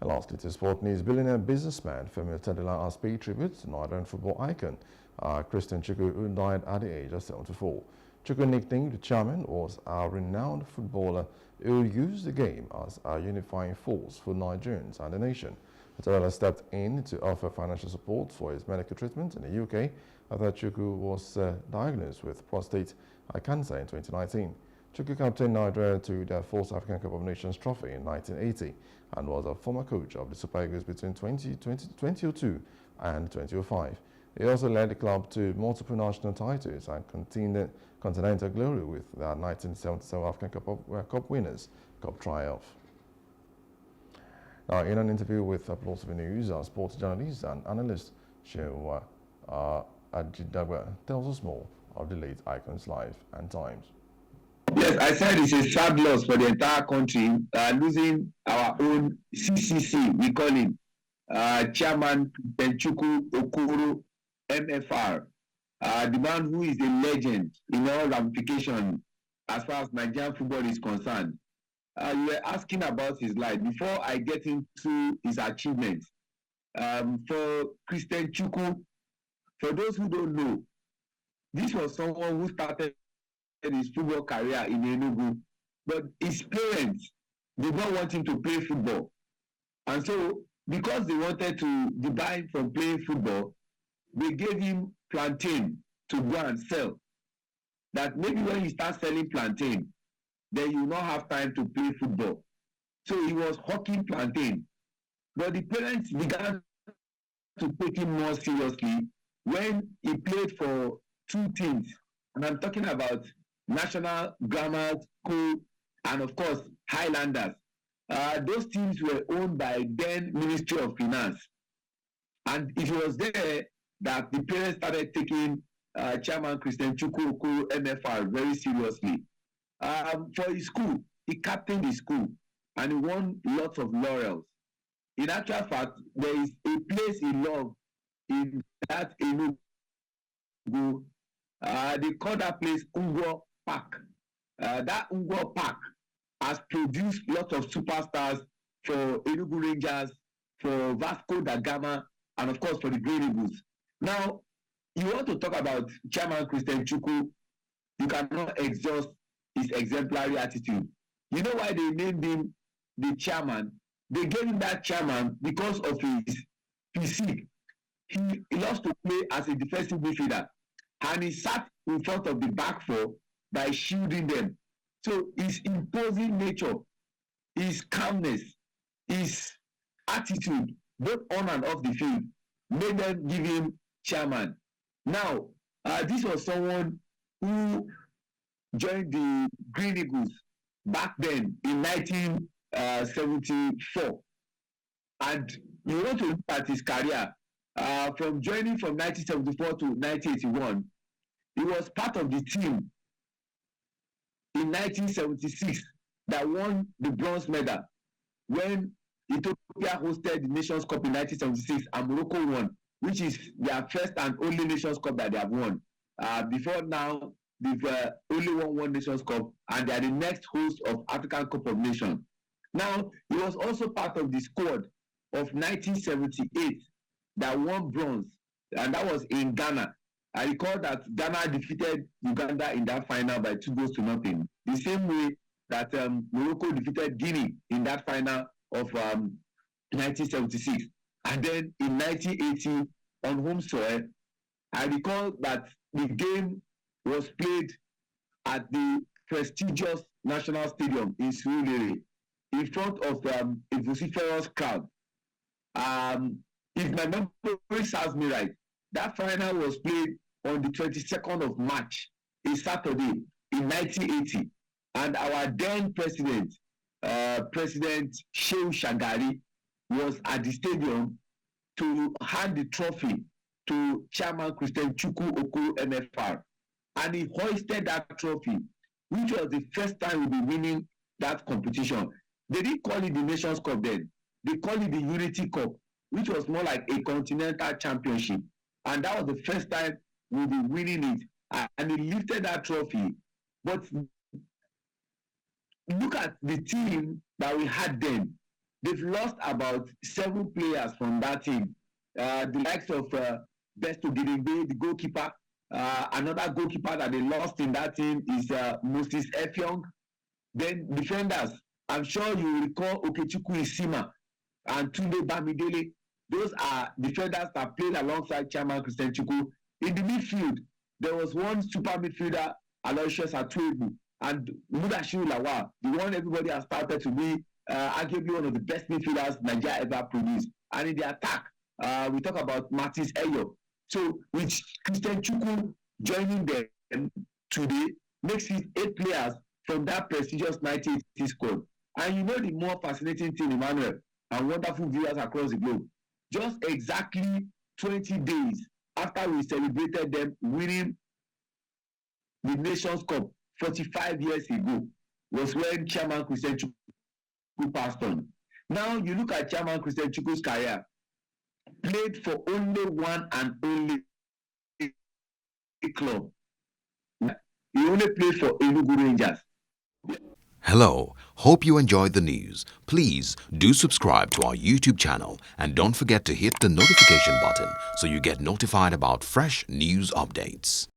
And lastly, to sport news, billionaire businessman Femi Otedola has paid tribute to Nigerian football icon Christian Chukwu, who died at the age of 74. Chukwu, nicknamed the chairman, was a renowned footballer who used the game as a unifying force for Nigerians and the nation. Otedola stepped in to offer financial support for his medical treatment in the UK after Chukwu was diagnosed with prostate cancer in 2019. Chukwu captained Nigeria to their fourth African Cup of Nations trophy in 1980 and was a former coach of the Super Eagles between 2002 and 2005. He also led the club to multiple national titles and continental glory with their 1977 African Cup winners' cup triumph. Now, in an interview with Plausible News, our sports journalist and analyst Shewa Ajidagba tells us more of the late icon's life and times. Yes, I said it's a sad loss for the entire country, losing our own CCC, we call him, Chairman Chukwu Okoro, MFR, the man who is a legend in all ramifications as far as Nigerian football is concerned. You were asking about his life. Before I get into his achievements, for Christian Chukwu, for those who don't know, this was someone who started his football career in Enugu, but his parents did not want him to play football. And so, because they wanted to debar him from playing football, they gave him plantain to go and sell. That maybe when you start selling plantain, then you will not have time to play football. So he was hawking plantain. But the parents began to take him more seriously when he played for two teams. And I'm talking about National Grammar School and, of course, Highlanders. Those teams were owned by then Ministry of Finance. And it was there that the parents started taking Chairman Christian Chukwu Okoro MFR very seriously. For his school, he captained his school and he won lots of laurels. In actual fact, there is a place he loved in that Enugu. They call that place Ungwo Park. That Ungwo Park has produced lots of superstars for Enugu Rangers, for Vasco da Gama, and of course for the Green Eagles. Now, you want to talk about Chairman Christian Chukwu, you cannot exhaust his exemplary attitude. You know why they named him the chairman? They gave him that chairman because of his physique. He loves to play as a defensive midfielder, and he sat in front of the back four by shielding them. So his imposing nature, his calmness, his attitude, both on and off the field, made them give him chairman. Now, this was someone who joined the Green Eagles back then in 1974. And you want to look at his career, from joining from 1974 to 1981, he was part of the team in 1976 that won the bronze medal when Ethiopia hosted the Nations Cup in 1976 and Morocco won, which is their first and only Nations Cup that they have won. Before now, they've only won one Nations Cup, and they are the next host of African Cup of Nations. Now, he was also part of the squad of 1978 that won bronze, and that was in Ghana. I recall that Ghana defeated Uganda in that final by 2-0. The same way that Morocco defeated Guinea in that final of 1976. And then in 1980, on home soil, I recall that the game was played at the prestigious National Stadium in Surulere in front of a vociferous crowd. If my memory serves me right, that final was played on the 22nd of March, a Saturday in 1980. And our then president, President Shehu Shagari, was at the stadium to hand the trophy to Chairman Christian Chukwu Okoro MFR. And he hoisted that trophy, which was the first time we'll be winning that competition. They didn't call it the Nations Cup then. They called it the Unity Cup, which was more like a continental championship. And that was the first time we'll be winning it. And he lifted that trophy. But look at the team that we had then. they've lost about 7 players from that team. The likes of Besto Gidimbe, the goalkeeper. Another goalkeeper that they lost in that team is Moses Effiong. Then defenders, I'm sure you recall Okechukwu Isima and Tunde Bamidele. Those are defenders that played alongside Chairman Christian Chukwu. In the midfield, there was one super midfielder, Aloysius Atuebu, and Mudashiru Lawal, the one everybody has started to be arguably one of the best midfielders Nigeria ever produced. And in the attack, we talk about Martins Eyo. So with Christian Chukwu joining them today, makes it 8 players from that prestigious 1980 squad. And you know the more fascinating thing, Emmanuel, and wonderful viewers across the globe, just exactly 20 days after we celebrated them winning the Nations Cup 45 years ago was when Chairman Christian Chukwu passed on. Now you look at Chairman Christian Chukwu's career, played for only one and only club. He only played for Enugu Rangers. Hello, hope you enjoyed the news. Please do subscribe to our YouTube channel and don't forget to hit the notification button so you get notified about fresh news updates.